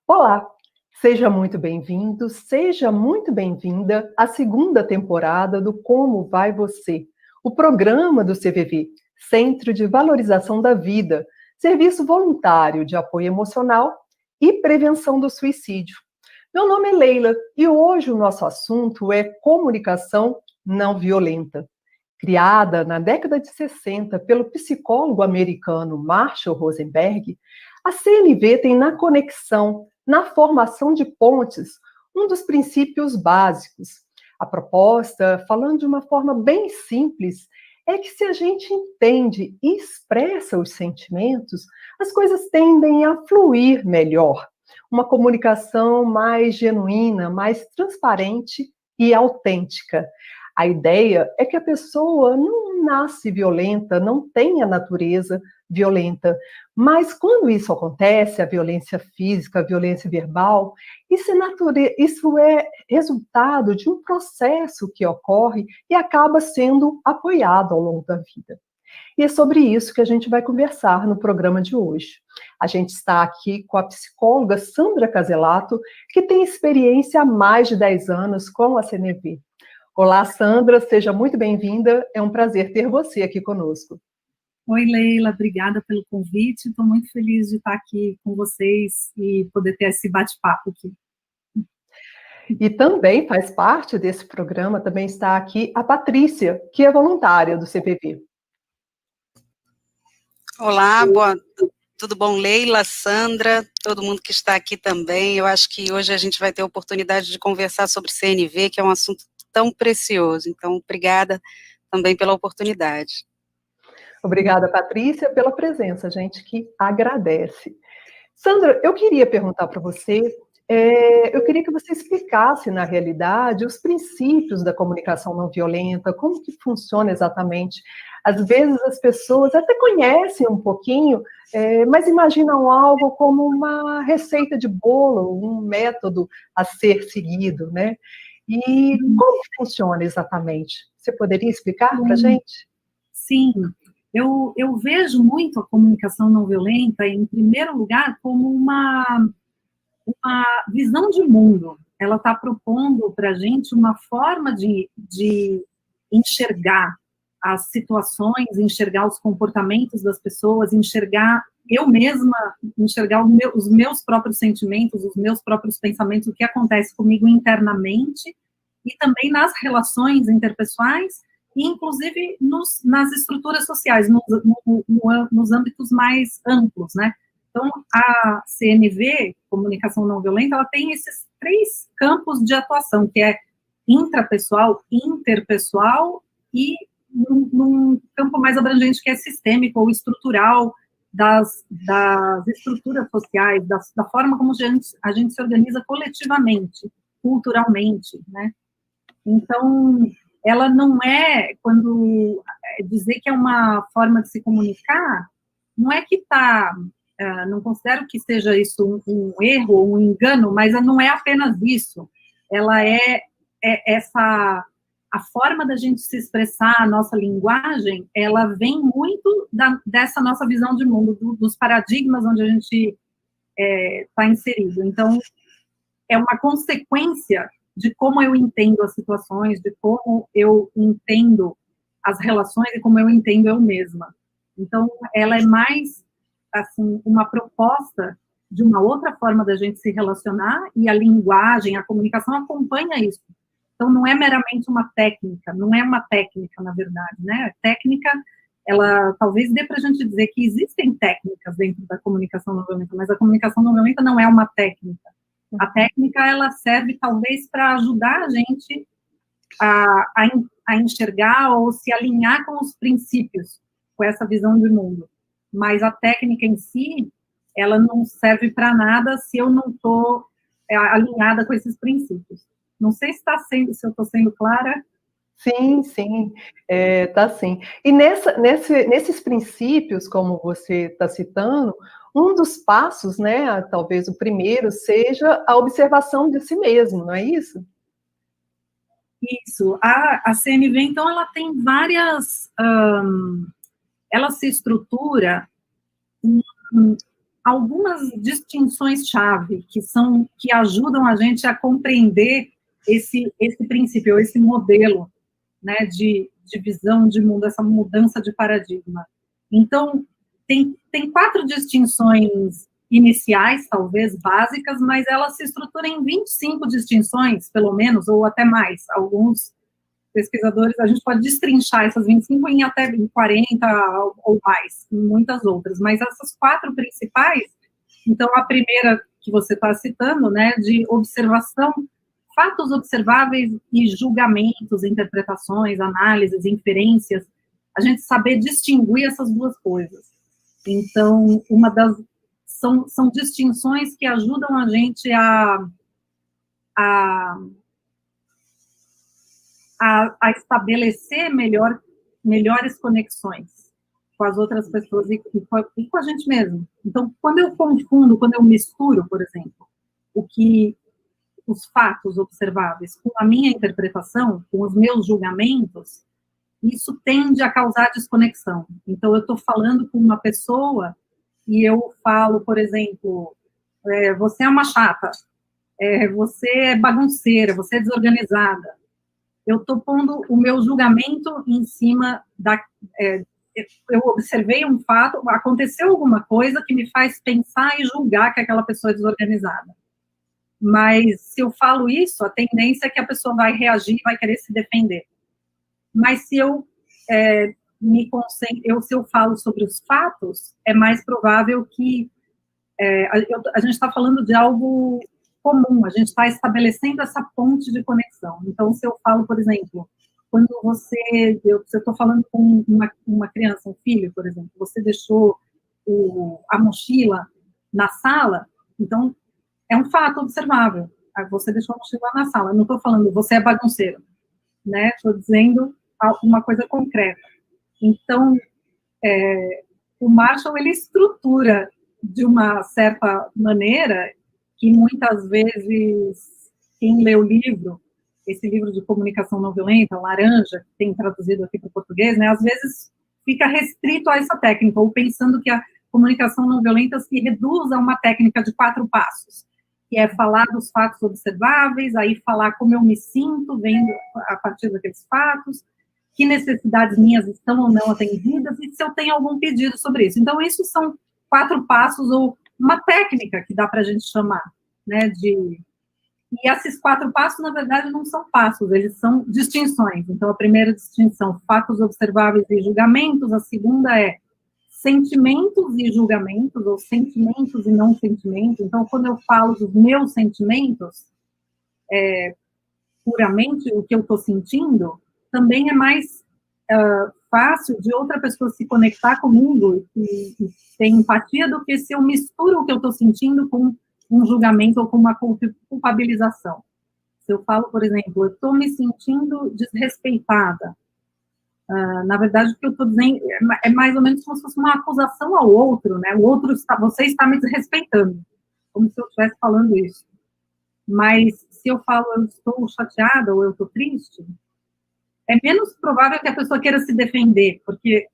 Olá, seja muito bem-vindo, seja muito bem-vinda à segunda temporada do Como Vai Você, o programa do CVV, Centro de Valorização da Vida, serviço voluntário de apoio emocional e prevenção do suicídio. Meu nome é Leila e hoje o nosso assunto é comunicação não violenta. Criada na década de 60 pelo psicólogo americano Marshall Rosenberg, a CNV tem na conexão, na formação de pontes, um dos princípios básicos. A proposta, falando de uma forma bem simples, é que se a gente entende e expressa os sentimentos, as coisas tendem a fluir melhor. Uma comunicação mais genuína, mais transparente e autêntica. A ideia é que a pessoa não nasce violenta, não tem a natureza violenta, mas quando isso acontece, a violência física, a violência verbal, isso é resultado de um processo que ocorre e acaba sendo apoiado ao longo da vida. E é sobre isso que a gente vai conversar no programa de hoje. A gente está aqui com a psicóloga Sandra Caselato, que tem experiência há mais de 10 anos com a CNV. Olá, Sandra, seja muito bem-vinda. É um prazer ter você aqui conosco. Oi, Leila, obrigada pelo convite. Estou muito feliz de estar aqui com vocês e poder ter esse bate-papo aqui. E também faz parte desse programa, também está aqui a Patrícia, que é voluntária do CPV. Olá, tudo bom, Leila, Sandra, todo mundo que está aqui também. Eu acho que hoje a gente vai ter a oportunidade de conversar sobre CNV, que é um assunto tão precioso. Então, obrigada também pela oportunidade. Obrigada, Patrícia, pela presença, a gente que agradece. Sandra, eu queria perguntar para você, eu queria que você explicasse, na realidade, os princípios da comunicação não violenta, como que funciona exatamente. Às vezes as pessoas até conhecem um pouquinho, mas imaginam algo como uma receita de bolo, um método a ser seguido, né? E como que funciona exatamente? Você poderia explicar para a gente? Sim, eu vejo muito a comunicação não violenta, em primeiro lugar, como uma visão de mundo. Ela está propondo para a gente uma forma de enxergar as situações, enxergar os comportamentos das pessoas, enxergar eu mesma, enxergar os meus próprios sentimentos, os meus próprios pensamentos, o que acontece comigo internamente, e também nas relações interpessoais, e inclusive nas estruturas sociais, nos âmbitos mais amplos, né? Então, a CNV, Comunicação Não Violenta, ela tem esses 3 campos de atuação, que é intrapessoal, interpessoal e num campo mais abrangente, que é sistêmico ou estrutural, das estruturas sociais, da forma como a gente se organiza coletivamente, culturalmente, né? Então, ela não é, quando dizer que é uma forma de se comunicar, não é que está, não considero que seja isso um erro ou um engano, mas não é apenas isso. Ela é a forma da gente se expressar, a nossa linguagem, ela vem muito dessa nossa visão de mundo, dos paradigmas onde a gente está inserido. Então, é uma consequência de como eu entendo as situações, de como eu entendo as relações e como eu entendo eu mesma. Então, ela é mais, assim, uma proposta de uma outra forma da gente se relacionar, e a linguagem, a comunicação acompanha isso. Então, não é meramente uma técnica, não é uma técnica, na verdade, né? A técnica, ela talvez dê para a gente dizer que existem técnicas dentro da comunicação não violenta, mas a comunicação não violenta não é uma técnica. A técnica, ela serve talvez para ajudar a gente a enxergar ou se alinhar com os princípios, com essa visão de mundo. Mas a técnica em si, ela não serve para nada se eu não estou alinhada com esses princípios. Não sei se eu estou sendo clara. Sim, sim, tá sim. E nesses princípios, como você está citando, um dos passos, né, talvez o primeiro, seja a observação de si mesmo, não é isso? Isso. A CNV, então, ela tem várias... ela se estrutura algumas distinções-chave que ajudam a gente a compreender esse princípio, esse modelo, né, de visão de mundo, essa mudança de paradigma. Então, tem 4 distinções iniciais, talvez básicas, mas elas se estruturam em 25 distinções, pelo menos, ou até mais. Alguns pesquisadores, a gente pode destrinchar essas 25 em até 40 ou mais, muitas outras, mas essas 4 principais, então a primeira que você está citando, né, de observação, fatos observáveis e julgamentos, interpretações, análises, inferências, a gente saber distinguir essas duas coisas. Então, são distinções que ajudam a gente a estabelecer melhores conexões com as outras pessoas e com a gente mesmo. Então, quando eu confundo, quando eu misturo, por exemplo, os fatos observáveis com a minha interpretação, com os meus julgamentos, isso tende a causar desconexão. Então, eu estou falando com uma pessoa e eu falo, por exemplo, você é uma chata, você é bagunceira, você é desorganizada. Eu estou pondo o meu julgamento em cima eu observei um fato, aconteceu alguma coisa que me faz pensar e julgar que aquela pessoa é desorganizada. Mas se eu falo isso, a tendência é que a pessoa vai reagir, vai querer se defender. Mas se eu se eu falo sobre os fatos, é mais provável que a gente está falando de algo comum, a gente está estabelecendo essa ponte de conexão. Então, se eu falo, por exemplo, quando eu estou falando com uma criança, um filho, por exemplo, você deixou a mochila na sala, então é um fato observável. Você deixou a mochila na sala. Eu não estou falando, você é bagunceiro, né? Estou dizendo uma coisa concreta. Então, o Marshall, ele estrutura de uma certa maneira que muitas vezes quem lê o livro, esse livro de comunicação não violenta, Laranja, que tem traduzido aqui para o português, né, às vezes fica restrito a essa técnica, ou pensando que a comunicação não violenta se reduz a uma técnica de 4 passos, que é falar dos fatos observáveis, aí falar como eu me sinto vendo a partir daqueles fatos, que necessidades minhas estão ou não atendidas, e se eu tenho algum pedido sobre isso. Então, isso são 4 passos, ou uma técnica que dá para a gente chamar, né, E esses 4 passos, na verdade, não são passos, eles são distinções. Então, a primeira distinção, fatos observáveis e julgamentos. A segunda é sentimentos e julgamentos, ou sentimentos e não sentimentos. Então, quando eu falo dos meus sentimentos, puramente o que eu estou sentindo, também é mais fácil de outra pessoa se conectar comigo e ter empatia do que se eu misturo o que eu estou sentindo com um julgamento ou com uma culpabilização. Se eu falo, por exemplo, eu estou me sentindo desrespeitada, na verdade, o que eu estou dizendo é mais ou menos como se fosse uma acusação ao outro, né? Você está me desrespeitando, como se eu estivesse falando isso. Mas se eu falo, eu estou chateada ou eu estou triste, é menos provável que a pessoa queira se defender, porque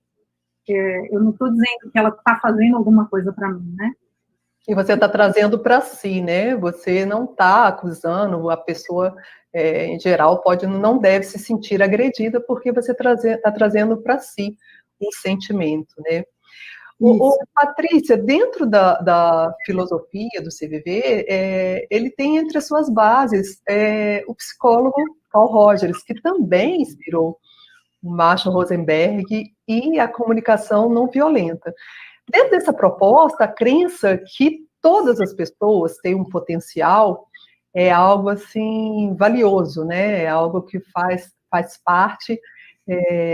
eu não estou dizendo que ela está fazendo alguma coisa para mim, né? E você está trazendo para si, né? Você não está acusando a pessoa, em geral, não deve se sentir agredida, porque você está trazendo para si um sentimento, né? Patrícia, dentro da filosofia do CVV, ele tem entre as suas bases o psicólogo Carl Rogers, que também inspirou o Marshall Rosenberg e a comunicação não violenta. Dentro dessa proposta, a crença que todas as pessoas têm um potencial é algo, assim, valioso, né? É algo que faz parte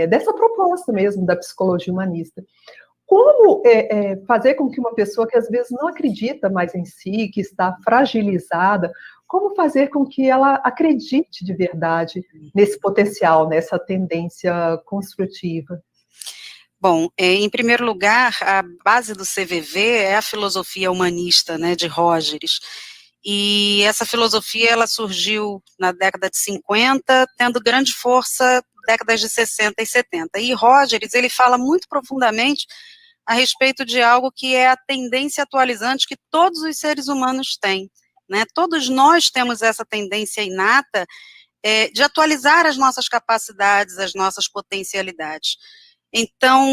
dessa proposta mesmo da psicologia humanista. Como fazer com que uma pessoa que às vezes não acredita mais em si, que está fragilizada, como fazer com que ela acredite de verdade nesse potencial, nessa tendência construtiva? Bom, em primeiro lugar, a base do CVV é a filosofia humanista, né, de Rogers. E essa filosofia, ela surgiu na década de 50, tendo grande força décadas de 60 e 70. E Rogers, ele fala muito profundamente a respeito de algo que é a tendência atualizante que todos os seres humanos têm, né? Todos nós temos essa tendência inata de atualizar as nossas capacidades, as nossas potencialidades. Então,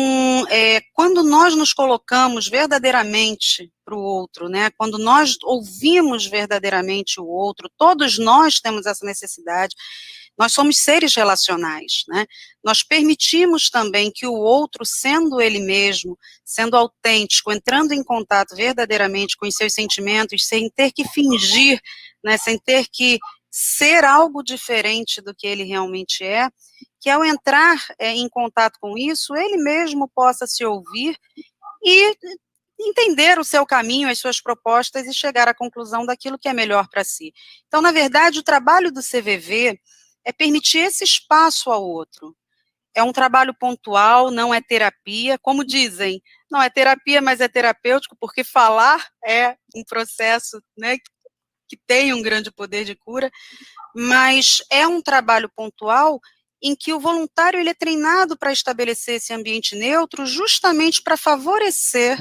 quando nós nos colocamos verdadeiramente para o outro, né, quando nós ouvimos verdadeiramente o outro, todos nós temos essa necessidade, nós somos seres relacionais, né, nós permitimos também que o outro, sendo ele mesmo, sendo autêntico, entrando em contato verdadeiramente com os seus sentimentos, sem ter que fingir, né, sem ter que ser algo diferente do que ele realmente é, que ao entrar em contato com isso, ele mesmo possa se ouvir e entender o seu caminho, as suas propostas e chegar à conclusão daquilo que é melhor para si. Então, na verdade, o trabalho do CVV é permitir esse espaço ao outro. É um trabalho pontual, não é terapia, como dizem, não é terapia, mas é terapêutico, porque falar é um processo, né, que tem um grande poder de cura, mas é um trabalho pontual em que o voluntário ele é treinado para estabelecer esse ambiente neutro justamente para favorecer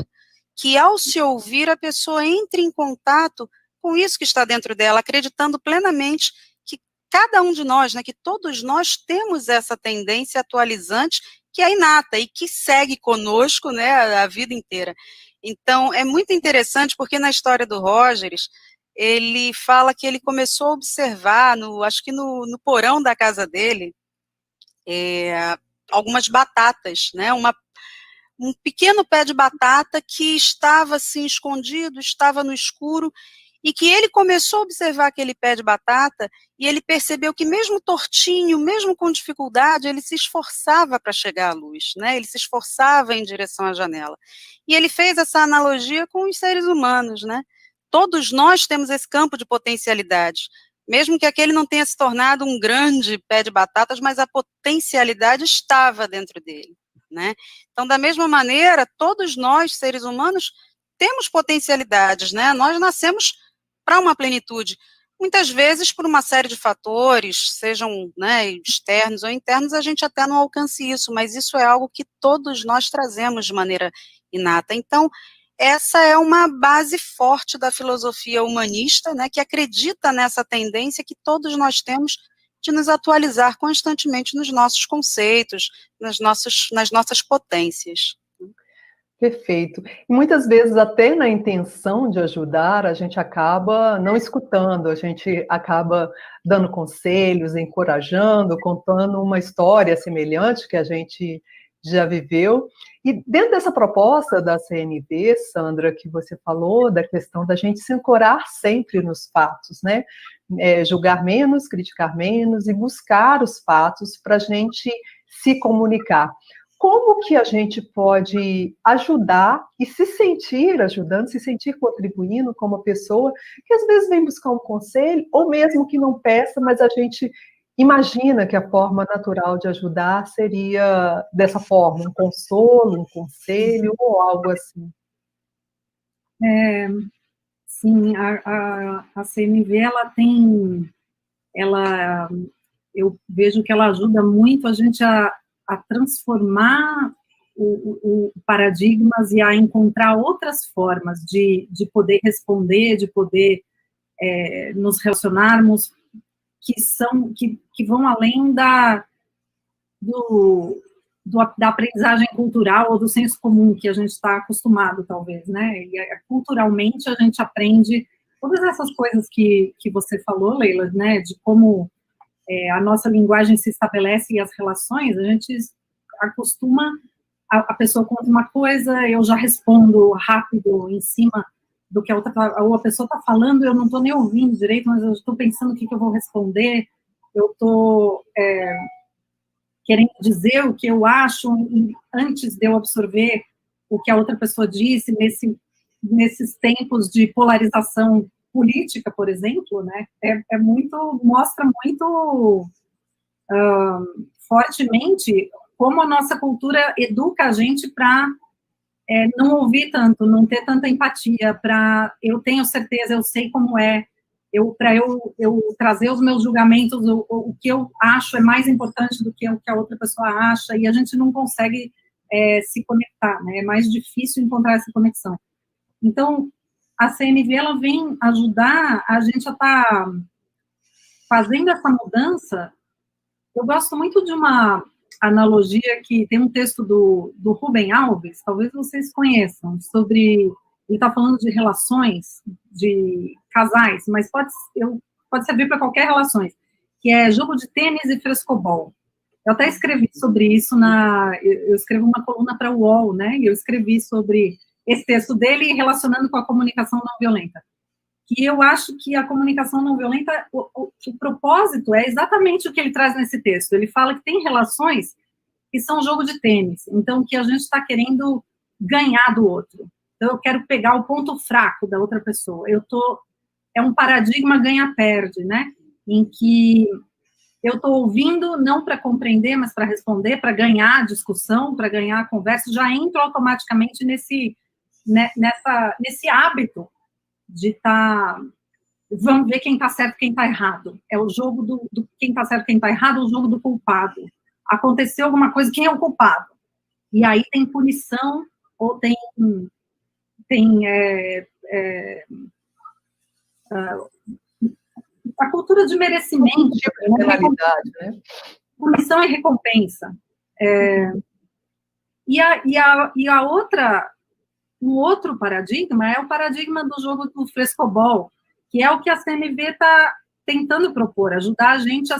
que, ao se ouvir, a pessoa entre em contato com isso que está dentro dela, acreditando plenamente que cada um de nós, né, que todos nós temos essa tendência atualizante que é inata e que segue conosco, né, a vida inteira. Então, é muito interessante porque na história do Rogers, ele fala que ele começou a observar, acho que no porão da casa dele, algumas batatas, né, um pequeno pé de batata que estava assim escondido, estava no escuro, e que ele começou a observar aquele pé de batata, e ele percebeu que mesmo tortinho, mesmo com dificuldade, ele se esforçava para chegar à luz, né, ele se esforçava em direção à janela. E ele fez essa analogia com os seres humanos, né, todos nós temos esse campo de potencialidades, mesmo que aquele não tenha se tornado um grande pé de batatas, mas a potencialidade estava dentro dele, né? Então, da mesma maneira, todos nós, seres humanos, temos potencialidades, né? Nós nascemos para uma plenitude, muitas vezes por uma série de fatores, sejam, né, externos ou internos, a gente até não alcance isso, mas isso é algo que todos nós trazemos de maneira inata. Então, essa é uma base forte da filosofia humanista, né, que acredita nessa tendência que todos nós temos de nos atualizar constantemente nos nossos conceitos, nas nossas potências. Perfeito. E muitas vezes, até na intenção de ajudar, a gente acaba não escutando, a gente acaba dando conselhos, encorajando, contando uma história semelhante que a gente já viveu. E dentro dessa proposta da CNV, Sandra, que você falou, da questão da gente se ancorar sempre nos fatos, né? Julgar menos, criticar menos e buscar os fatos para a gente se comunicar. Como que a gente pode ajudar e se sentir ajudando, se sentir contribuindo como pessoa que às vezes vem buscar um conselho, ou mesmo que não peça, mas a gente imagina que a forma natural de ajudar seria dessa forma, um consolo, um conselho ou algo assim? Sim, a CNV, eu vejo que ela ajuda muito a gente a transformar o paradigmas e a encontrar outras formas de poder responder, de poder nos relacionarmos, que vão além da aprendizagem cultural ou do senso comum que a gente está acostumado, talvez, né? E culturalmente a gente aprende todas essas coisas que você falou, Leila, né? De como a nossa linguagem se estabelece e as relações, a gente acostuma, a pessoa conta uma coisa, eu já respondo rápido em cima do que a pessoa está falando, eu não estou nem ouvindo direito, mas eu estou pensando o que eu vou responder, eu estou querendo dizer o que eu acho antes de eu absorver o que a outra pessoa disse, nesses tempos de polarização política, por exemplo, né, mostra muito fortemente como a nossa cultura educa a gente para não ouvir tanto, não ter tanta empatia, eu tenho certeza, eu sei como para eu trazer os meus julgamentos, o que eu acho é mais importante do que o que a outra pessoa acha, e a gente não consegue se conectar, né? É mais difícil encontrar essa conexão. Então, a CNV, ela vem ajudar a gente a estar fazendo essa mudança. Eu gosto muito de uma analogia que tem um texto do Rubem Alves, talvez vocês conheçam, sobre, ele está falando de relações, de casais, mas pode servir para qualquer relações, que é jogo de tênis e frescobol. Eu até escrevi sobre isso eu escrevo uma coluna para o UOL, né, e eu escrevi sobre esse texto dele relacionando com a comunicação não violenta. Que eu acho que a comunicação não violenta, o propósito é exatamente o que ele traz nesse texto. Ele fala que tem relações que são jogo de tênis, então que a gente está querendo ganhar do outro. Então eu quero pegar o ponto fraco da outra pessoa. É um paradigma ganha-perde, né? Em que eu estou ouvindo não para compreender, mas para responder, para ganhar a discussão, para ganhar a conversa, já entro automaticamente nesse hábito de estar, vamos ver quem está certo, quem está errado. É o jogo do quem está certo, quem está errado, o jogo do culpado. Aconteceu alguma coisa, quem é o culpado? E aí tem punição, ou tem a cultura de merecimento. Tipo de penalidade, né? Punição e recompensa. E a outra... Um outro paradigma é o paradigma do jogo do frescobol, que é o que a CNV está tentando propor, ajudar a gente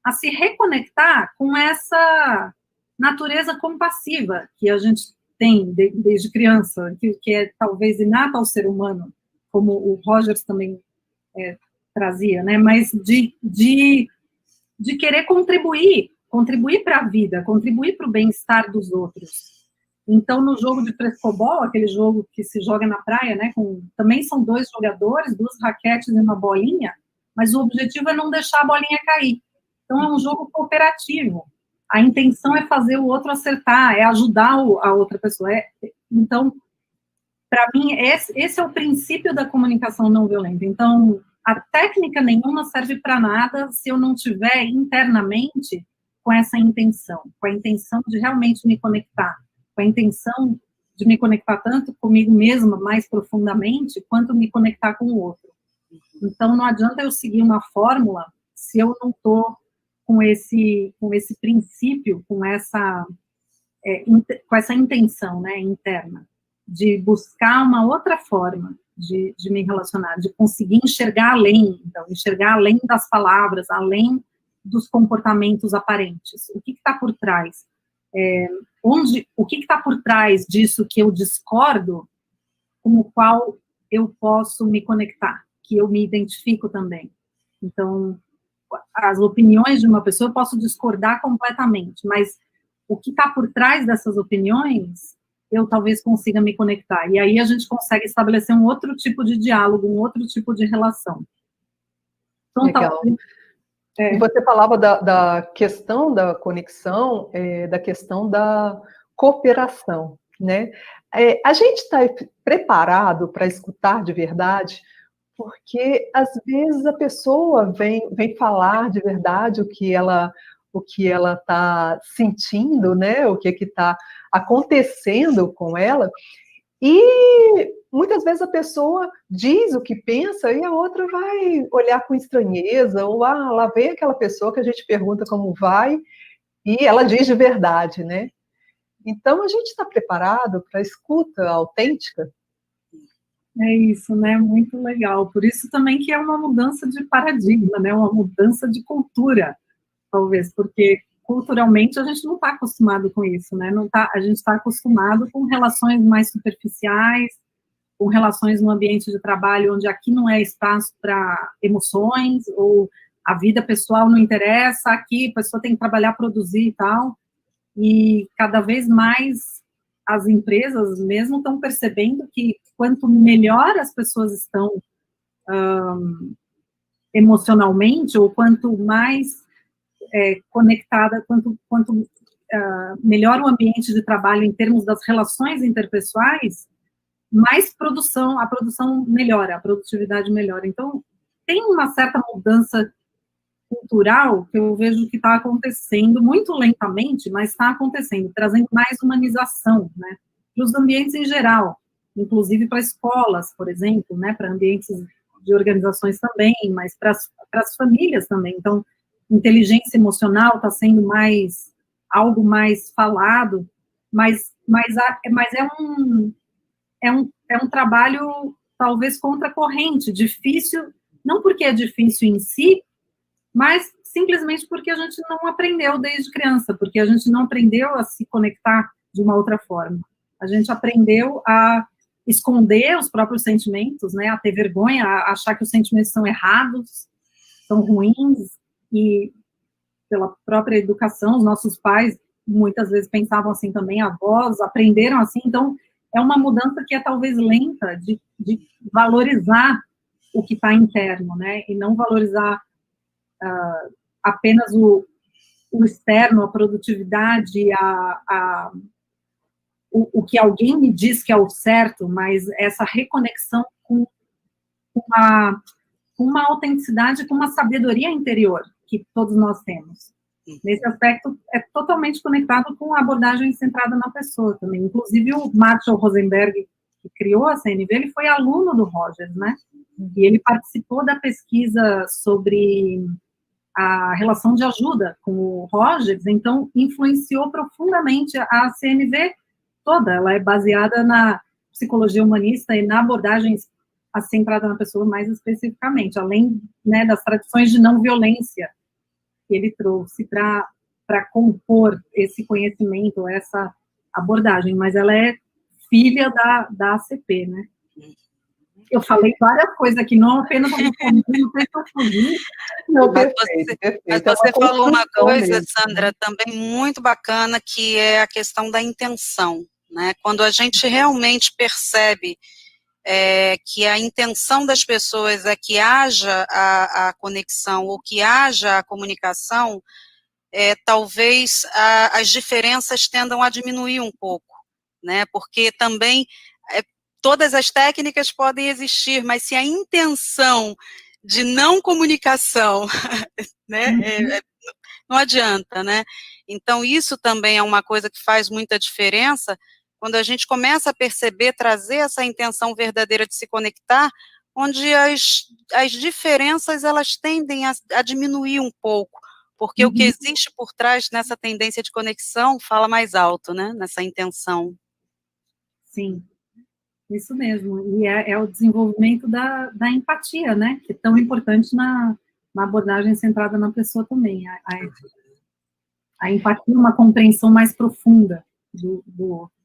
a se reconectar com essa natureza compassiva que a gente tem desde criança, que é talvez inata ao ser humano, como o Rogers também trazia, né? Mas de querer contribuir para a vida, contribuir para o bem-estar dos outros. Então, no jogo de frescobol, aquele jogo que se joga na praia, né, também são 2 jogadores, 2 raquetes e uma bolinha, mas o objetivo é não deixar a bolinha cair. Então, é um jogo cooperativo. A intenção é fazer o outro acertar, é ajudar a outra pessoa. Então, para mim, esse é o princípio da comunicação não violenta. Então, a técnica nenhuma serve para nada se eu não tiver internamente com essa intenção, com a intenção de realmente me conectar, com a intenção de me conectar tanto comigo mesma, mais profundamente, quanto me conectar com o outro. Então, não adianta eu seguir uma fórmula se eu não estou com esse princípio, com essa intenção, né, interna, de buscar uma outra forma de me relacionar, de conseguir enxergar além, então, enxergar além das palavras, além dos comportamentos aparentes. O que está por trás? O que está por trás disso que eu discordo, com o qual eu posso me conectar, que eu me identifico também. Então, as opiniões de uma pessoa eu posso discordar completamente, mas o que está por trás dessas opiniões, eu talvez consiga me conectar. E aí a gente consegue estabelecer um outro tipo de diálogo, um outro tipo de relação. Então, legal. E você falava da questão da conexão, da questão da cooperação, né? A gente está preparado para escutar de verdade, porque às vezes a pessoa vem falar de verdade o que ela está sentindo, né? O que está acontecendo com ela, e muitas vezes a pessoa diz o que pensa e a outra vai olhar com estranheza, ou lá vem aquela pessoa que a gente pergunta como vai, e ela diz de verdade, né? Então, a gente está preparado para a escuta autêntica? É isso, né? Muito legal. Por isso também que é uma mudança de paradigma, né? Uma mudança de cultura, talvez, porque culturalmente a gente não está acostumado com isso, né? A gente está acostumado com relações mais superficiais, com relações no ambiente de trabalho onde aqui não é espaço para emoções, ou a vida pessoal não interessa, aqui a pessoa tem que trabalhar, produzir e tal. E cada vez mais as empresas mesmo estão percebendo que quanto melhor as pessoas estão emocionalmente, ou quanto mais conectada, quanto melhor o ambiente de trabalho em termos das relações interpessoais, mais a produção melhora, a produtividade melhora. Então, tem uma certa mudança cultural que eu vejo que está acontecendo muito lentamente, mas está acontecendo, trazendo mais humanização, né, para os ambientes em geral, inclusive para escolas, por exemplo, né, para ambientes de organizações também, mas para as famílias também. Então, inteligência emocional está sendo algo mais falado, mas é um trabalho talvez contracorrente, difícil, não porque é difícil em si, mas simplesmente porque a gente não aprendeu desde criança, porque a gente não aprendeu a se conectar de uma outra forma. A gente aprendeu a esconder os próprios sentimentos, né, a ter vergonha, a achar que os sentimentos são errados, são ruins, e pela própria educação, os nossos pais muitas vezes pensavam assim também, avós aprenderam assim, então é uma mudança que é talvez lenta de valorizar o que está interno, né, e não valorizar apenas o externo, a produtividade, o que alguém me diz que é o certo, mas essa reconexão com uma autenticidade, com uma sabedoria interior que todos nós temos. Nesse aspecto, é totalmente conectado com a abordagem centrada na pessoa também. Inclusive, o Marshall Rosenberg, que criou a CNV, ele foi aluno do Rogers, né? E ele participou da pesquisa sobre a relação de ajuda com o Rogers, então influenciou profundamente a CNV toda. Ela é baseada na psicologia humanista e na abordagem centrada na pessoa mais especificamente, além, né, das tradições de não violência que ele trouxe para compor esse conhecimento, essa abordagem, mas ela é filha da ACP, né? Eu falei várias coisas aqui, não apenas não sei se eu fugi. Não, perfeito, perfeito. Mas você falou uma coisa, Sandra, também muito bacana, que é a questão da intenção, né? Quando a gente realmente percebe que a intenção das pessoas é que haja a conexão ou que haja a comunicação, talvez as diferenças tendam a diminuir um pouco, né? Porque também todas as técnicas podem existir, mas se a intenção de não comunicação, né, não adianta, né? Então, isso também é uma coisa que faz muita diferença, quando a gente começa a perceber, trazer essa intenção verdadeira de se conectar, onde as diferenças, elas tendem a diminuir um pouco, porque o que existe por trás nessa tendência de conexão fala mais alto, né, nessa intenção. Sim, isso mesmo, e é o desenvolvimento da empatia, né, que é tão importante na abordagem centrada na pessoa também, a empatia, uma compreensão mais profunda do outro.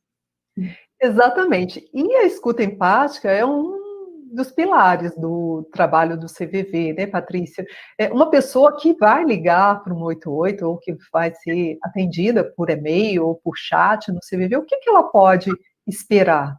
Exatamente. E a escuta empática é um dos pilares do trabalho do CVV, né, Patrícia? É uma pessoa que vai ligar para o 188 ou que vai ser atendida por e-mail ou por chat no CVV, o que ela pode esperar?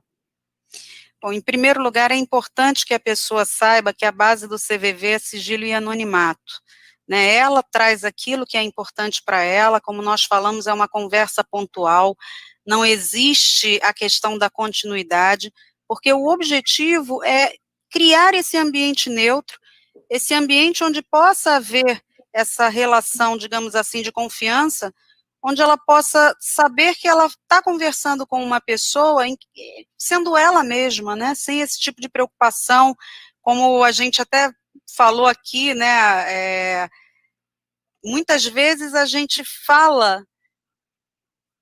Bom, em primeiro lugar, é importante que a pessoa saiba que a base do CVV é sigilo e anonimato, né? Ela traz aquilo que é importante para ela, como nós falamos, é uma conversa pontual, não existe a questão da continuidade, porque o objetivo é criar esse ambiente neutro, esse ambiente onde possa haver essa relação, digamos assim, de confiança, onde ela possa saber que ela está conversando com uma pessoa, sendo ela mesma, né, sem esse tipo de preocupação, como a gente até falou aqui, né, muitas vezes a gente fala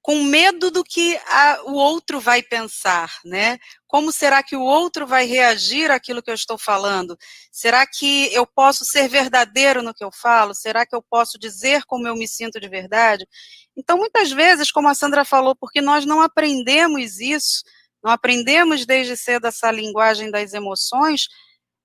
com medo do que o outro vai pensar, né? Como será que o outro vai reagir àquilo que eu estou falando? Será que eu posso ser verdadeiro no que eu falo? Será que eu posso dizer como eu me sinto de verdade? Então, muitas vezes, como a Sandra falou, porque nós não aprendemos isso, não aprendemos desde cedo essa linguagem das emoções,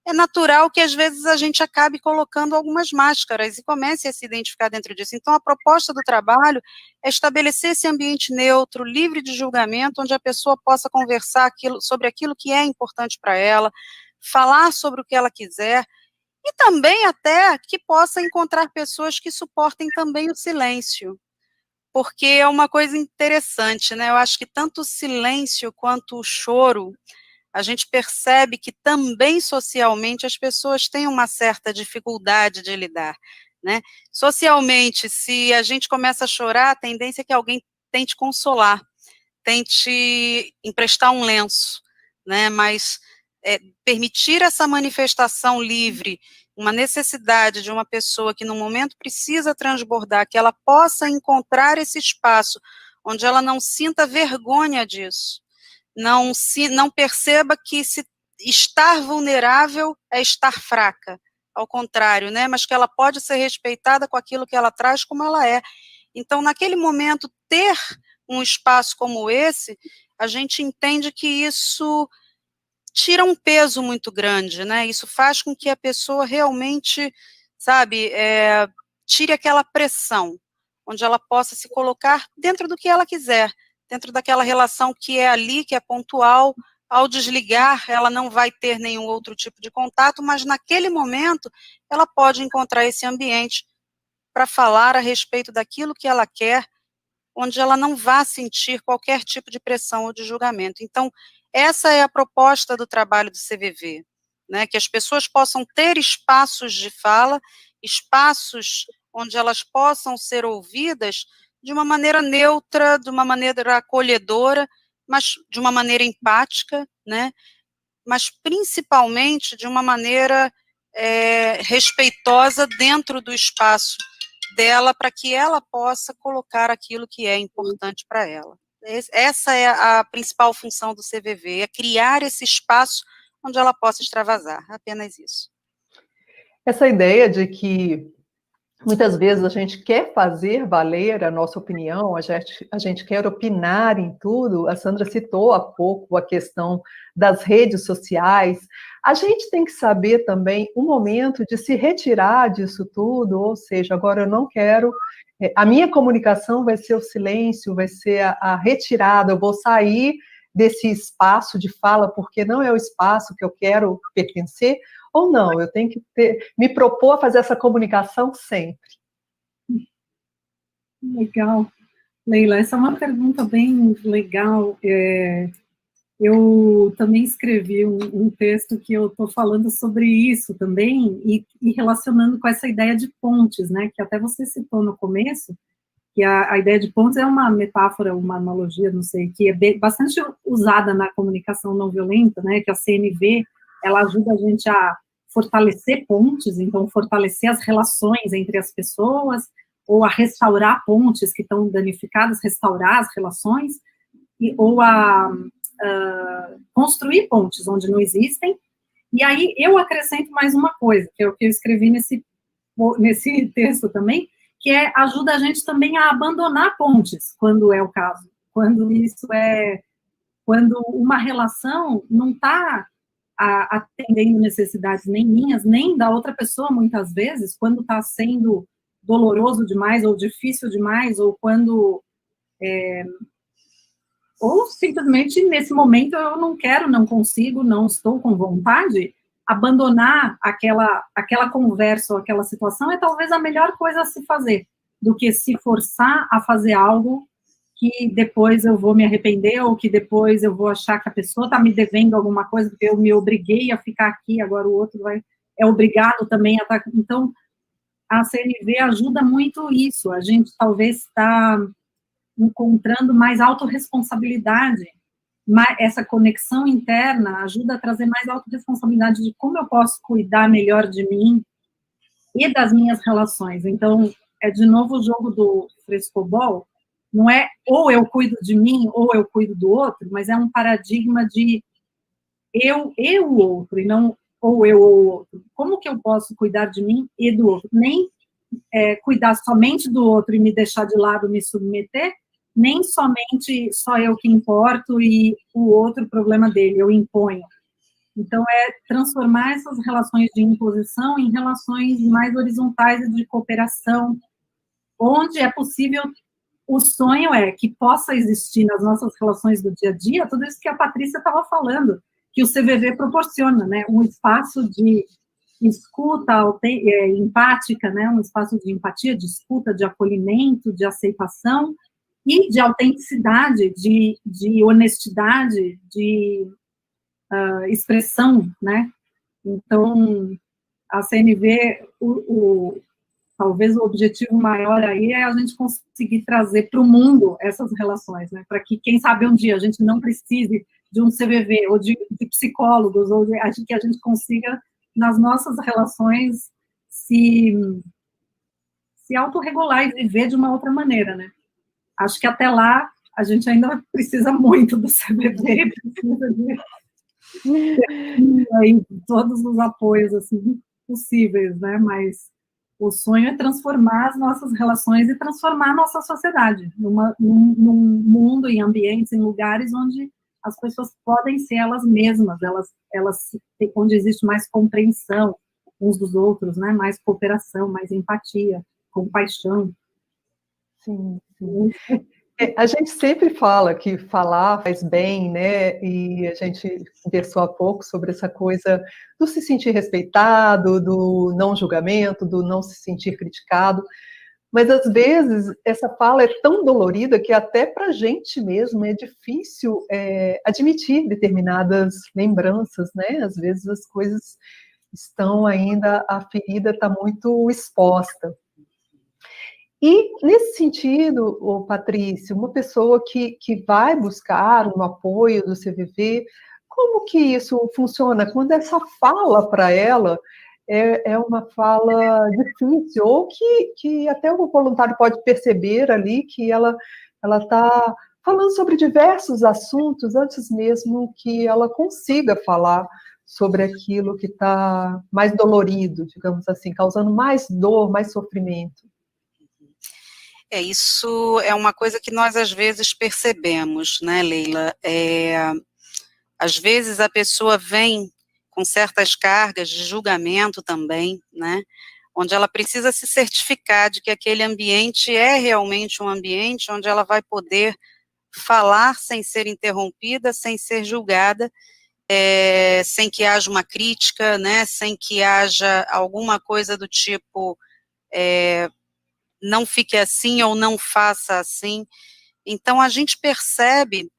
é natural que às vezes a gente acabe colocando algumas máscaras e comece a se identificar dentro disso. Então, a proposta do trabalho é estabelecer esse ambiente neutro, livre de julgamento, onde a pessoa possa conversar sobre aquilo que é importante para ela, falar sobre o que ela quiser, e também até que possa encontrar pessoas que suportem também o silêncio, porque é uma coisa interessante, né? Eu acho que tanto o silêncio quanto o choro, a gente percebe que também socialmente as pessoas têm uma certa dificuldade de lidar, né? Socialmente, se a gente começa a chorar, a tendência é que alguém tente consolar, tente emprestar um lenço, né? Mas permitir essa manifestação livre, uma necessidade de uma pessoa que no momento precisa transbordar, que ela possa encontrar esse espaço onde ela não sinta vergonha disso, não perceba que se estar vulnerável é estar fraca, ao contrário, né? Mas que ela pode ser respeitada com aquilo que ela traz como ela é. Então, naquele momento, ter um espaço como esse, a gente entende que isso tira um peso muito grande, né? Isso faz com que a pessoa realmente, sabe, tire aquela pressão, onde ela possa se colocar dentro do que ela quiser, dentro daquela relação que é ali, que é pontual. Ao desligar, ela não vai ter nenhum outro tipo de contato, mas naquele momento, ela pode encontrar esse ambiente para falar a respeito daquilo que ela quer, onde ela não vá sentir qualquer tipo de pressão ou de julgamento. Então, essa é a proposta do trabalho do CVV, né, que as pessoas possam ter espaços de fala, espaços onde elas possam ser ouvidas de uma maneira neutra, de uma maneira acolhedora, mas de uma maneira empática, né, mas principalmente de uma maneira respeitosa dentro do espaço dela, para que ela possa colocar aquilo que é importante para ela. Essa é a principal função do CVV, é criar esse espaço onde ela possa extravasar, apenas isso. Essa ideia de que muitas vezes a gente quer fazer valer a nossa opinião, a gente quer opinar em tudo. A Sandra citou há pouco a questão das redes sociais. A gente tem que saber também o momento de se retirar disso tudo, ou seja, agora eu não quero, a minha comunicação vai ser o silêncio, vai ser a retirada, eu vou sair desse espaço de fala porque não é o espaço que eu quero pertencer, ou não, eu tenho que me propor a fazer essa comunicação sempre. Legal. Leila, essa é uma pergunta bem legal. Eu também escrevi um texto que eu estou falando sobre isso também, e relacionando com essa ideia de pontes, né, que até você citou no começo, que a ideia de pontes é uma metáfora, uma analogia, não sei, que é bastante usada na comunicação não violenta, né, que a CNV, ela ajuda a gente a fortalecer pontes, então fortalecer as relações entre as pessoas, ou a restaurar pontes que estão danificadas, restaurar as relações, ou a construir pontes onde não existem. E aí eu acrescento mais uma coisa, que é o que eu escrevi nesse texto também, que ajuda a gente também a abandonar pontes, quando é o caso. Quando uma relação não está atendendo necessidades nem minhas, nem da outra pessoa, muitas vezes, quando está sendo doloroso demais, ou difícil demais, ou quando... ou simplesmente, nesse momento, eu não quero, não consigo, não estou com vontade, abandonar aquela conversa ou aquela situação é talvez a melhor coisa a se fazer, do que se forçar a fazer algo que depois eu vou me arrepender, ou que depois eu vou achar que a pessoa está me devendo alguma coisa, porque eu me obriguei a ficar aqui, agora o outro é obrigado também a estar... Então, a CNV ajuda muito isso, a gente talvez está encontrando mais autorresponsabilidade, essa conexão interna ajuda a trazer mais autorresponsabilidade de como eu posso cuidar melhor de mim e das minhas relações. Então, é de novo o jogo do frescobol, não é ou eu cuido de mim ou eu cuido do outro, mas é um paradigma de eu e o outro, e não ou eu ou o outro. Como que eu posso cuidar de mim e do outro? Nem cuidar somente do outro e me deixar de lado, me submeter, nem somente só eu que importo e o outro, o problema dele, eu imponho. Então, transformar essas relações de imposição em relações mais horizontais e de cooperação, onde é possível. O sonho é que possa existir nas nossas relações do dia a dia tudo isso que a Patrícia estava falando, que o CVV proporciona, né? Um espaço de escuta empática, né? Um espaço de empatia, de escuta, de acolhimento, de aceitação e de autenticidade, de honestidade, de expressão, né? Então, a CNV, talvez o objetivo maior aí é a gente conseguir trazer para o mundo essas relações, né? Para que, quem sabe, um dia a gente não precise de um CVV ou de psicólogos, ou que a gente consiga, nas nossas relações, se autorregular e viver de uma outra maneira, né? Acho que até lá a gente ainda precisa muito do CVV, precisa de aí, todos os apoios assim, possíveis, né? Mas o sonho é transformar as nossas relações e transformar a nossa sociedade num mundo, em ambientes, em lugares onde as pessoas podem ser elas mesmas, onde existe mais compreensão uns dos outros, né? Mais cooperação, mais empatia, compaixão. Sim, sim. A gente sempre fala que falar faz bem, né? E a gente conversou há pouco sobre essa coisa do se sentir respeitado, do não julgamento, do não se sentir criticado. Mas às vezes essa fala é tão dolorida que até para a gente mesmo é difícil admitir determinadas lembranças, né? Às vezes as coisas estão ainda, a ferida está muito exposta. E, nesse sentido, Patrícia, uma pessoa que vai buscar um apoio do CVV, como que isso funciona? Quando essa fala para ela é uma fala difícil, ou que até o voluntário pode perceber ali que ela está falando sobre diversos assuntos antes mesmo que ela consiga falar sobre aquilo que está mais dolorido, digamos assim, causando mais dor, mais sofrimento. Isso é uma coisa que nós às vezes percebemos, né, Leila? Às vezes a pessoa vem com certas cargas de julgamento também, né? Onde ela precisa se certificar de que aquele ambiente é realmente um ambiente onde ela vai poder falar sem ser interrompida, sem ser julgada, sem que haja uma crítica, né? Sem que haja alguma coisa do tipo não fique assim ou não faça assim. Então, a gente percebe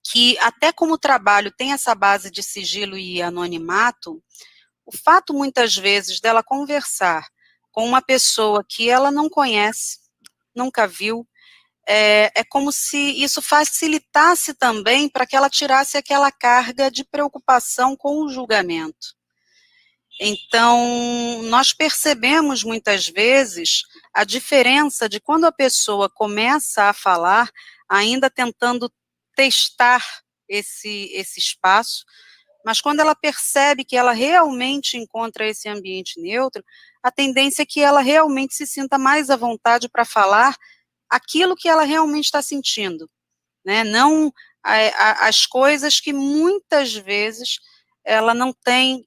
que, até como o trabalho tem essa base de sigilo e anonimato, o fato, muitas vezes, dela conversar com uma pessoa que ela não conhece, nunca viu, é como se isso facilitasse também para que ela tirasse aquela carga de preocupação com o julgamento. Então, nós percebemos muitas vezes a diferença de quando a pessoa começa a falar, ainda tentando testar esse espaço, mas quando ela percebe que ela realmente encontra esse ambiente neutro, a tendência é que ela realmente se sinta mais à vontade para falar aquilo que ela realmente está sentindo, né? Não as coisas que muitas vezes ela não tem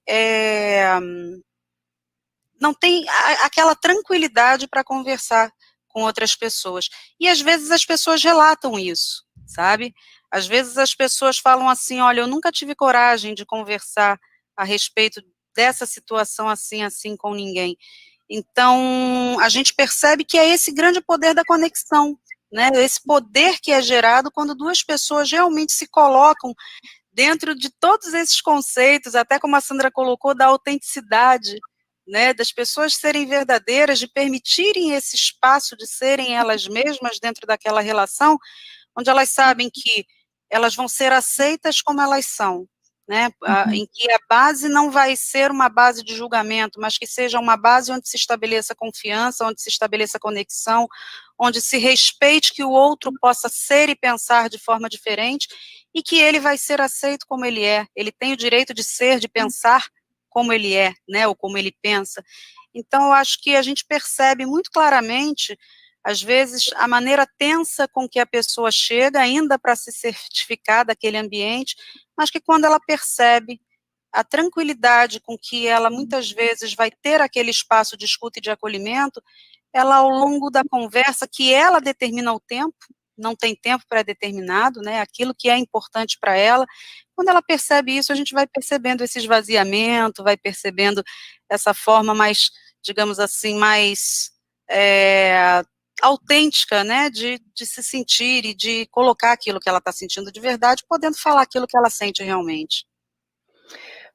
aquela tranquilidade para conversar com outras pessoas. E às vezes as pessoas relatam isso, sabe? Às vezes as pessoas falam assim, olha, eu nunca tive coragem de conversar a respeito dessa situação assim com ninguém. Então, a gente percebe que é esse grande poder da conexão, né? Esse poder que é gerado quando duas pessoas realmente se colocam dentro de todos esses conceitos, até como a Sandra colocou, da autenticidade, né, das pessoas serem verdadeiras, de permitirem esse espaço de serem elas mesmas dentro daquela relação, onde elas sabem que elas vão ser aceitas como elas são, né, em que a base não vai ser uma base de julgamento, mas que seja uma base onde se estabeleça confiança, onde se estabeleça conexão, onde se respeite que o outro possa ser e pensar de forma diferente, e que ele vai ser aceito como ele é, ele tem o direito de ser, de pensar como ele é, né, ou como ele pensa. Então, eu acho que a gente percebe muito claramente, às vezes, a maneira tensa com que a pessoa chega, ainda para se certificar daquele ambiente, mas que quando ela percebe a tranquilidade com que ela, muitas vezes, vai ter aquele espaço de escuta e de acolhimento, ela, ao longo da conversa, que ela determina o tempo, não tem tempo pré-determinado, né, aquilo que é importante para ela, quando ela percebe isso, a gente vai percebendo esse esvaziamento, vai percebendo essa forma mais, digamos assim, mais autêntica, né, de se sentir e de colocar aquilo que ela está sentindo de verdade, podendo falar aquilo que ela sente realmente.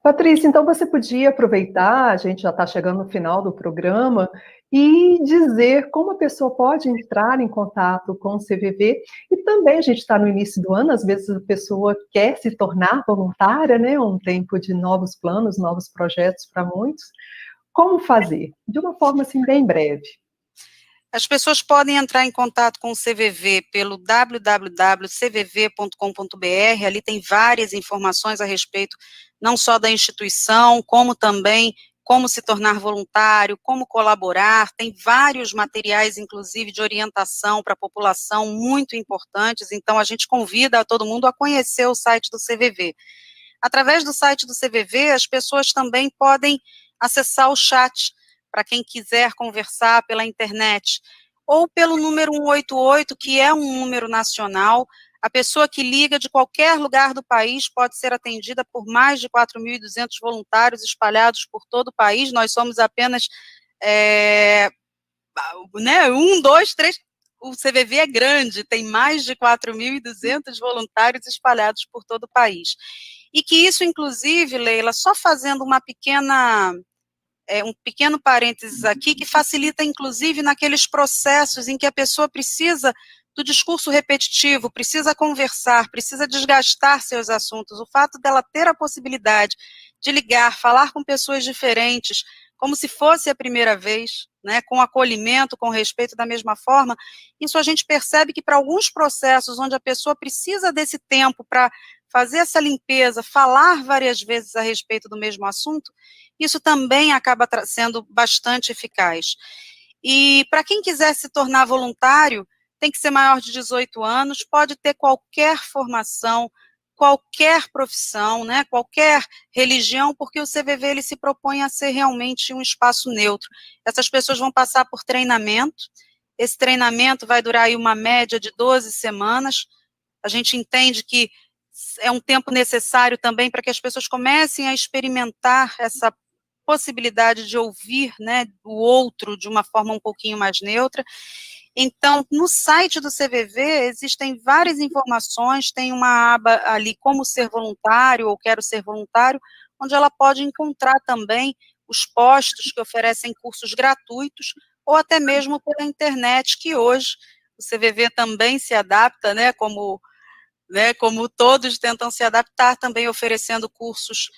Patrícia, então você podia aproveitar, a gente já está chegando no final do programa, e dizer como a pessoa pode entrar em contato com o CVV, e também a gente está no início do ano, às vezes a pessoa quer se tornar voluntária, né, um tempo de novos planos, novos projetos para muitos. Como fazer? De uma forma assim bem breve. As pessoas podem entrar em contato com o CVV pelo www.cvv.com.br, ali tem várias informações a respeito não só da instituição, como também como se tornar voluntário, como colaborar, tem vários materiais, inclusive, de orientação para a população, muito importantes, então a gente convida todo mundo a conhecer o site do CVV. Através do site do CVV, as pessoas também podem acessar o chat, para quem quiser conversar pela internet, ou pelo número 188, que é um número nacional. A pessoa que liga de qualquer lugar do país pode ser atendida por mais de 4.200 voluntários espalhados por todo o país. Nós somos apenas, um, dois, três... O CVV é grande, tem mais de 4.200 voluntários espalhados por todo o país. E que isso, inclusive, Leila, só fazendo um pequeno parênteses aqui, que facilita, inclusive, naqueles processos em que a pessoa precisa do discurso repetitivo, precisa conversar, precisa desgastar seus assuntos. O fato dela ter a possibilidade de ligar, falar com pessoas diferentes, como se fosse a primeira vez, né, com acolhimento, com respeito da mesma forma, isso a gente percebe que para alguns processos onde a pessoa precisa desse tempo para fazer essa limpeza, falar várias vezes a respeito do mesmo assunto, isso também acaba sendo bastante eficaz. E para quem quiser se tornar voluntário, tem que ser maior de 18 anos, pode ter qualquer formação, qualquer profissão, né, qualquer religião, porque o CVV ele se propõe a ser realmente um espaço neutro. Essas pessoas vão passar por treinamento, esse treinamento vai durar aí uma média de 12 semanas, a gente entende que é um tempo necessário também para que as pessoas comecem a experimentar essa possibilidade de ouvir, né, o outro de uma forma um pouquinho mais neutra. Então, no site do CVV existem várias informações, tem uma aba ali, como ser voluntário, ou quero ser voluntário, onde ela pode encontrar também os postos que oferecem cursos gratuitos, ou até mesmo pela internet, que hoje o CVV também se adapta, né, como todos tentam se adaptar, também oferecendo cursos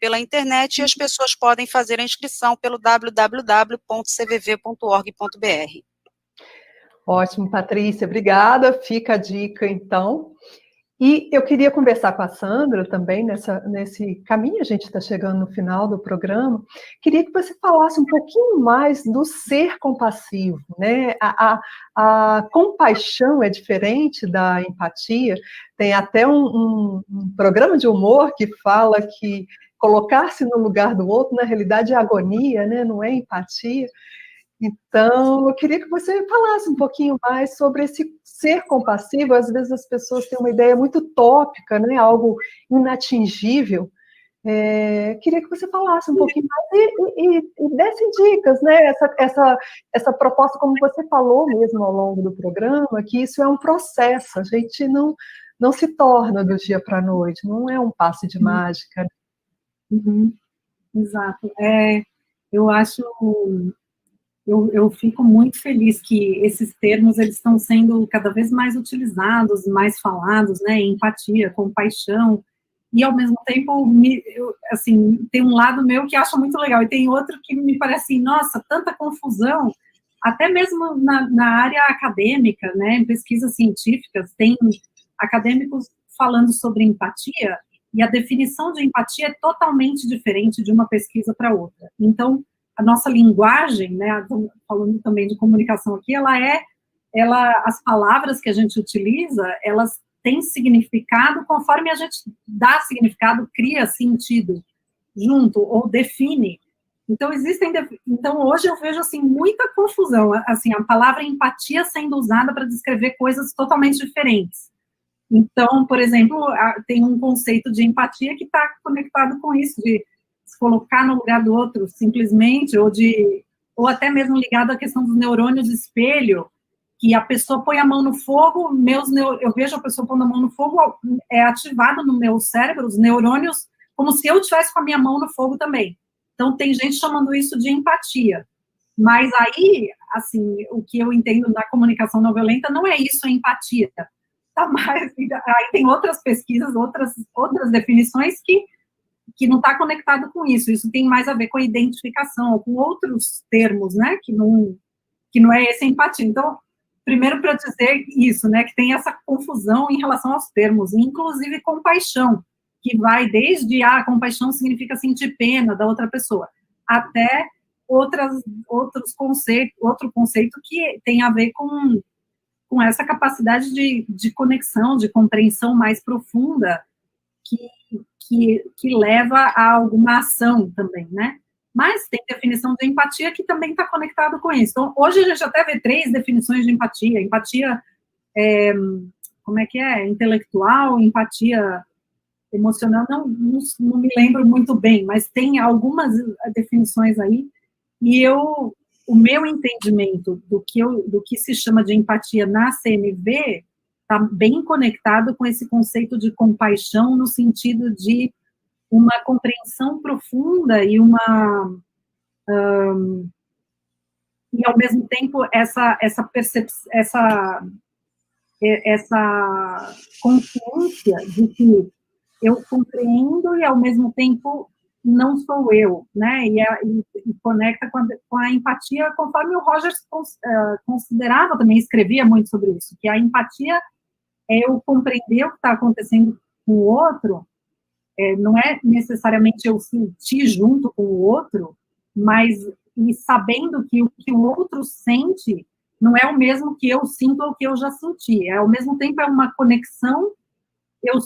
pela internet, e as pessoas podem fazer a inscrição pelo www.cvv.org.br. Ótimo, Patrícia, obrigada. Fica a dica, então. E eu queria conversar com a Sandra também, nesse caminho, a gente está chegando no final do programa, queria que você falasse um pouquinho mais do ser compassivo, né? A compaixão é diferente da empatia, tem até um programa de humor que fala que colocar-se no lugar do outro, na realidade, é agonia, né? Não é empatia. Então, eu queria que você falasse um pouquinho mais sobre esse ser compassivo. Às vezes as pessoas têm uma ideia muito utópica, né? Algo inatingível. Queria que você falasse um pouquinho mais e desse dicas, né? Essa proposta, como você falou mesmo ao longo do programa, que isso é um processo, a gente não se torna do dia para a noite, não é um passe de mágica. Uhum. Exato. Eu acho... Eu fico muito feliz que esses termos eles estão sendo cada vez mais utilizados, mais falados, né? Empatia, compaixão, e ao mesmo tempo, assim, tem um lado meu que acho muito legal, e tem outro que me parece assim, nossa, tanta confusão, até mesmo na área acadêmica, né? Em pesquisas científicas, tem acadêmicos falando sobre empatia, e a definição de empatia é totalmente diferente de uma pesquisa para outra. Então, a nossa linguagem, né, falando também de comunicação aqui, as palavras que a gente utiliza, elas têm significado conforme a gente dá significado, cria sentido junto, ou define. Então, então hoje eu vejo, assim, muita confusão, assim, a palavra empatia sendo usada para descrever coisas totalmente diferentes. Então, por exemplo, tem um conceito de empatia que está conectado com isso, de se colocar no lugar do outro, simplesmente, ou até mesmo ligado à questão dos neurônios de espelho, que a pessoa põe a mão no fogo, eu vejo a pessoa pondo a mão no fogo, é ativado no meu cérebro, os neurônios como se eu estivesse com a minha mão no fogo também. Então, tem gente chamando isso de empatia. Mas aí, assim, o que eu entendo na comunicação não violenta não é isso, é empatia. Tá mais, aí tem outras pesquisas, outras definições que não está conectado com isso. Isso tem mais a ver com a identificação, ou com outros termos, né, que não é essa empatia. Então, primeiro para dizer isso, né, que tem essa confusão em relação aos termos, inclusive compaixão, que vai desde, compaixão significa sentir pena da outra pessoa, até outro conceito que tem a ver com essa capacidade de conexão, de compreensão mais profunda, que leva a alguma ação também, né? Mas tem definição de empatia que também está conectado com isso. Então, hoje a gente até vê 3 definições de empatia. Empatia, como é que é? Intelectual, empatia emocional, não me lembro muito bem, mas tem algumas definições aí. E o meu entendimento do que se chama de empatia na CNV está bem conectado com esse conceito de compaixão, no sentido de uma compreensão profunda e e ao mesmo tempo essa consciência de que eu compreendo e ao mesmo tempo não sou eu, né? E conecta com a empatia, conforme o Rogers considerava também, escrevia muito sobre isso, que a empatia é eu compreender o que está acontecendo com o outro, não é necessariamente eu sentir junto com o outro, mas e sabendo que o que o outro sente não é o mesmo que eu sinto ou que eu já senti, ao mesmo tempo é uma conexão, eu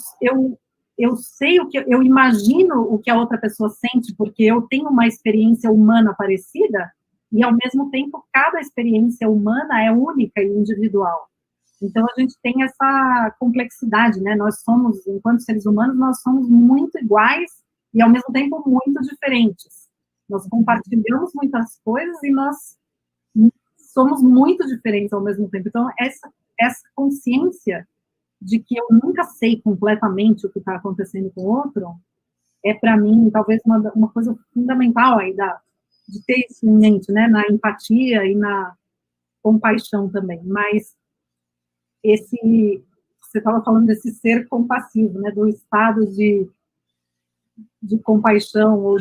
sei eu imagino o que a outra pessoa sente, porque eu tenho uma experiência humana parecida, e ao mesmo tempo cada experiência humana é única e individual. Então, a gente tem essa complexidade, né? Nós somos, enquanto seres humanos, nós somos muito iguais e, ao mesmo tempo, muito diferentes. Nós compartilhamos muitas coisas e nós somos muito diferentes ao mesmo tempo. Então, essa consciência de que eu nunca sei completamente o que está acontecendo com o outro é, para mim, talvez uma coisa fundamental aí de ter isso em mente, né? Na empatia e na compaixão também. Mas você estava falando desse ser compassivo, né, do estado de compaixão ou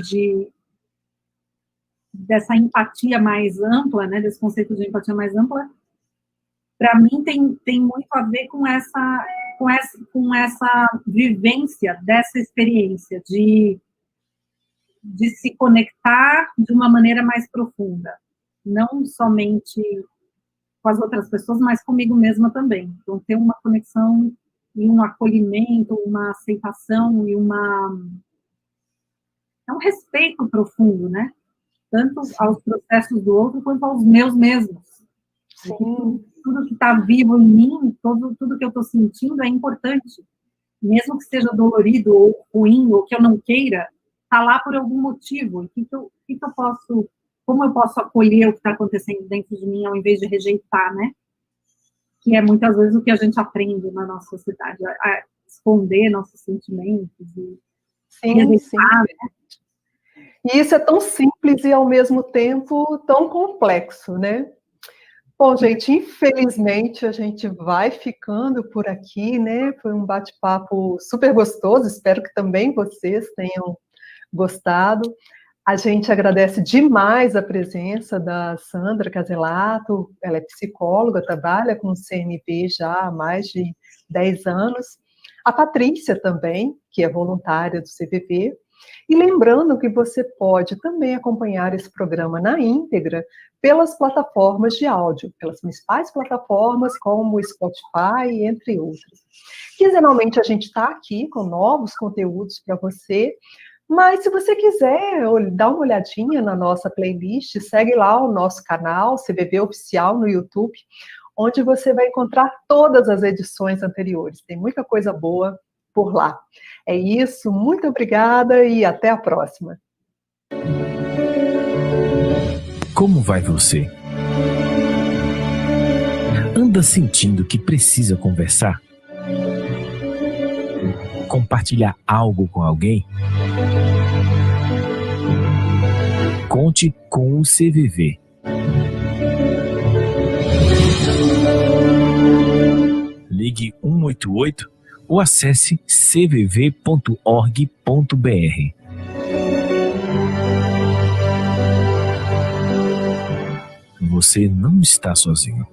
dessa empatia mais ampla, né, desse conceito de empatia mais ampla, para mim tem muito a ver com essa vivência dessa experiência de se conectar de uma maneira mais profunda, não somente com as outras pessoas, mas comigo mesma também. Então, ter uma conexão e um acolhimento, uma aceitação e um respeito profundo, né? Tanto aos processos do outro, quanto aos meus mesmos. Tudo que está vivo em mim, tudo que eu estou sentindo é importante. Mesmo que seja dolorido ou ruim, ou que eu não queira, está lá por algum motivo. Como eu posso acolher o que está acontecendo dentro de mim, ao invés de rejeitar, né? Que é muitas vezes o que a gente aprende na nossa sociedade, a esconder nossos sentimentos e rejeitar, né? E isso é tão simples e, ao mesmo tempo, tão complexo, né? Bom, gente, infelizmente, a gente vai ficando por aqui, né? Foi um bate-papo super gostoso, espero que também vocês tenham gostado. A gente agradece demais a presença da Sandra Caselato, ela é psicóloga, trabalha com o CNV já há mais de 10 anos. A Patrícia também, que é voluntária do CVV. E lembrando que você pode também acompanhar esse programa na íntegra pelas plataformas de áudio, pelas principais plataformas como o Spotify, entre outras. Quinzenalmente a gente está aqui com novos conteúdos para você, mas se você quiser dar uma olhadinha na nossa playlist, segue lá o nosso canal, CVV Oficial no YouTube, onde você vai encontrar todas as edições anteriores. Tem muita coisa boa por lá. É isso, muito obrigada e até a próxima. Como vai você? Anda sentindo que precisa conversar? compartilhar algo com alguém? Conte com o CVV. Ligue 188 ou acesse cvv.org.br. Você não está sozinho.